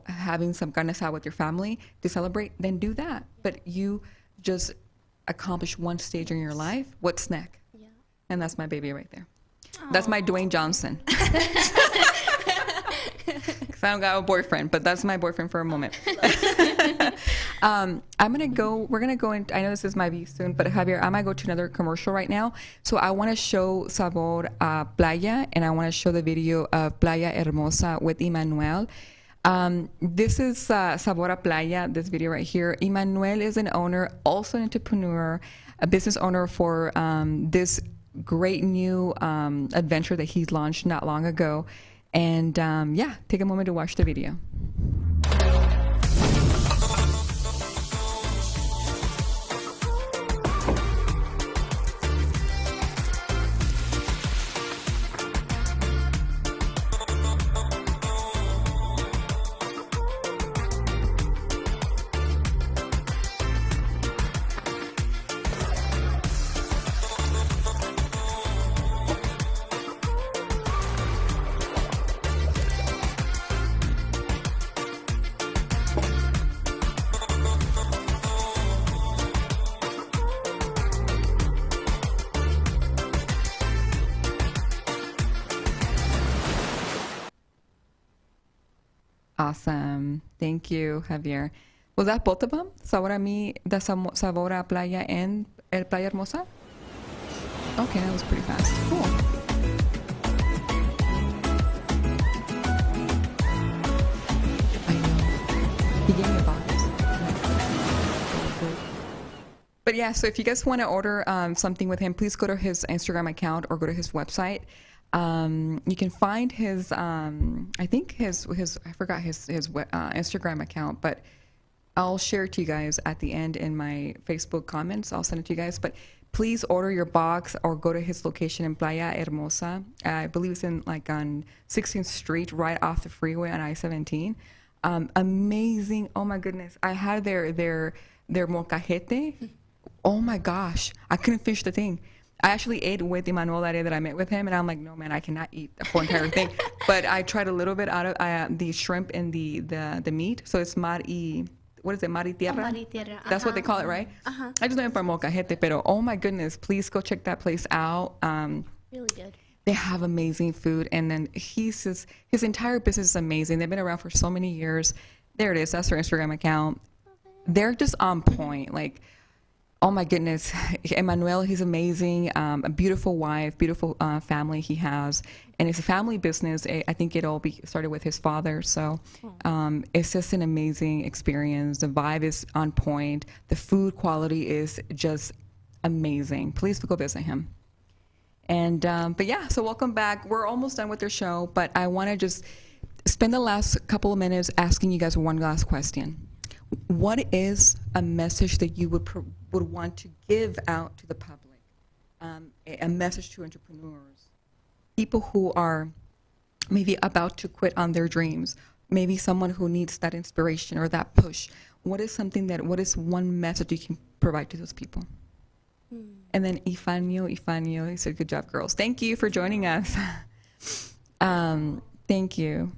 having some carne asada with your family to celebrate, then do that. But you just accomplish one stage in your life. What's next? Yeah. And that's my baby right there. Aww. That's my Dwayne Johnson. Because I don't got a boyfriend, but that's my boyfriend for a moment. We're going to go in, I know this is my be soon, but Javier, I might go to another commercial right now. So I want to show Sabor Playa, and I want to show the video of Playa Hermosa with Emmanuel. This is Sabor Playa, this video right here. Emmanuel is an owner, also an entrepreneur, a business owner for this great new adventure that he's launched not long ago. And take a moment to watch the video. Awesome. Thank you, Javier. Was that both of them? Sabor a mí, the Sabor a Playa and El Playa Hermosa? Okay, that was pretty fast. Cool. I know. He gave me a box. yeah, so if you guys want to order something with him, please go to his Instagram account or go to his website. You can find his, I think his I forgot his Instagram account, but I'll share it to you guys at the end in my Facebook comments. I'll send it to you guys. But please order your box or go to his location in Playa Hermosa. I believe it's in like on 16th Street, right off the freeway on I-17. Amazing. Oh my goodness. I had their molcajete. Oh my gosh. I couldn't finish the thing. I actually ate with Emmanuel that day that I met with him, and I'm like, no, man, I cannot eat the whole entire thing. But I tried a little bit out of the shrimp and the meat. So it's what is it, mar y tierra? Mar y tierra. That's what they call it, right? I just know it for molcajete, pero oh my goodness, please go check that place out. Really good. They have amazing food, and then his entire business is amazing. They've been around for so many years. There it is. That's their Instagram account. They're just on point. Like, oh my goodness, Emmanuel, he's amazing. A beautiful wife, beautiful family he has, and it's a family business. I think it all started with his father. So it's just an amazing experience. The vibe is on point. The food quality is just amazing. Please go visit him. And but yeah, so welcome back. We're almost done with the show, but I want to just spend the last couple of minutes asking you guys one last question. What is a message that you would want to give out to the public? A message to entrepreneurs, people who are maybe about to quit on their dreams, maybe someone who needs that inspiration or that push. What is one message you can provide to those people? And then Ifanio, he said, good job, girls. Thank you for joining us. Thank you.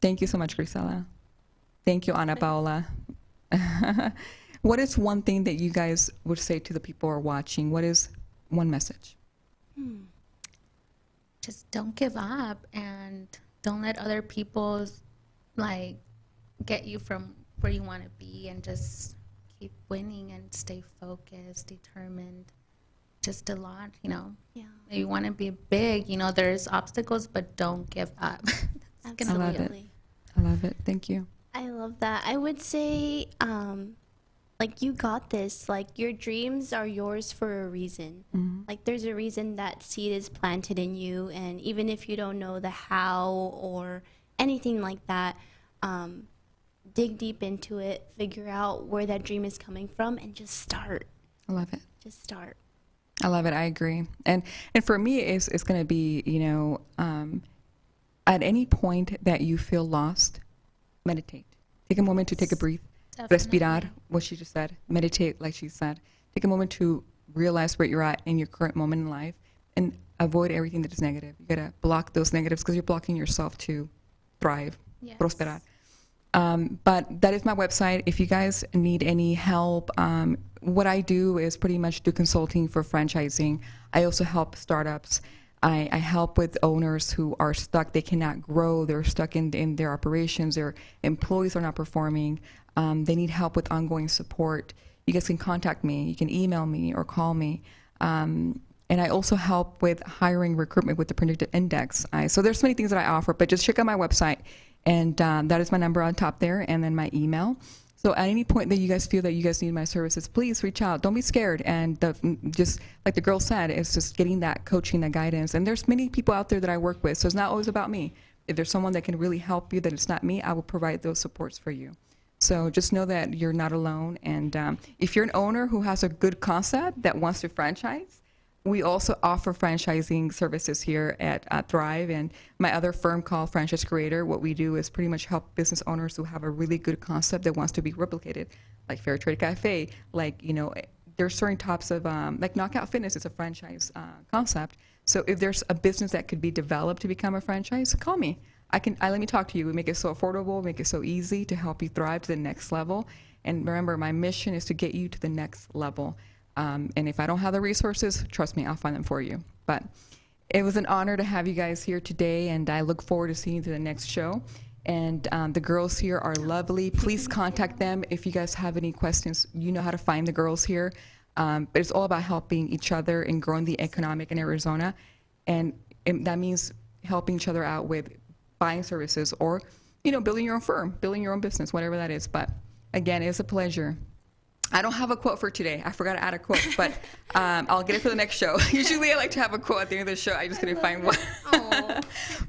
Thank you so much, Grisela. Thank you, Ana Paola. What is one thing that you guys would say to the people who are watching? What is one message? Just don't give up, and don't let other people like get you from where you want to be, and just keep winning and stay focused, determined. Just a lot, Yeah. You want to be big, there's obstacles, but don't give up. Absolutely. I love it. Thank you. I love that. I would say, like, you got this. Like, your dreams are yours for a reason. Like, there's a reason that seed is planted in you, and even if you don't know the how or anything like that, dig deep into it, figure out where that dream is coming from, and just start. I love it. Just start. I love it. I agree. And for me, it's going to be, at any point that you feel lost, meditate. Take a moment to take a breath. Definitely. Respirar, what she just said. Meditate, like she said. Take a moment to realize where you're at in your current moment in life and avoid everything that is negative. You got to block those negatives because you're blocking yourself to thrive, Yes. prosperar. But that is my website. If you guys need any help, what I do is pretty much do consulting for franchising. I also help startups. I help with owners who are stuck. They cannot grow. They're stuck in their operations. Their employees are not performing. They need help with ongoing support. You guys can contact me. You can email me or call me. And I also help with hiring recruitment with the predictive index. So there's many things that I offer, but just check out my website. And that is my number on top there, and then my email. So at any point that you guys feel that you guys need my services, please reach out. Don't be scared. And just like the girl said, it's just getting that coaching, that guidance. And there's many people out there that I work with, so it's not always about me. If there's someone that can really help you, that it's not me, I will provide those supports for you. So just know that you're not alone. And if you're an owner who has a good concept that wants to franchise, we also offer franchising services here at Thrive, and my other firm called Franchise Creator. What we do is pretty much help business owners who have a really good concept that wants to be replicated, like Fair Trade Cafe. Like, there's certain types of, like Knockout Fitness is a franchise concept. So if there's a business that could be developed to become a franchise, call me. Let me talk to you. We make it so affordable, make it so easy to help you thrive to the next level. And remember, my mission is to get you to the next level. And if I don't have the resources, trust me, I'll find them for you. But it was an honor to have you guys here today, and I look forward to seeing you to the next show. And the girls here are lovely. Please contact them if you guys have any questions. You know how to find the girls here. But it's all about helping each other and growing the economic in Arizona. And that means helping each other out with buying services or, building your own firm, building your own business, whatever that is. But again, it's a pleasure. I don't have a quote for today. I forgot to add a quote, but I'll get it for the next show. Usually I like to have a quote at the end of the show. I just couldn't find one.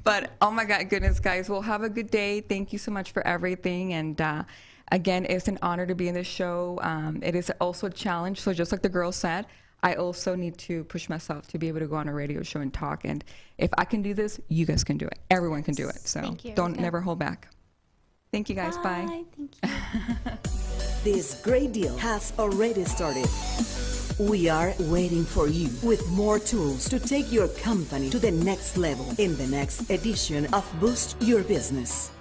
But oh my goodness, guys. Well, have a good day. Thank you so much for everything. And again, it's an honor to be in this show. It is also a challenge. So just like the girl said, I also need to push myself to be able to go on a radio show and talk. And if I can do this, you guys can do it. Everyone can do it. So Thank you, don't Erica. never hold back. Thank you, guys. Bye. Thank you. This great deal has already started. We are waiting for you with more tools to take your company to the next level in the next edition of Boost Your Business.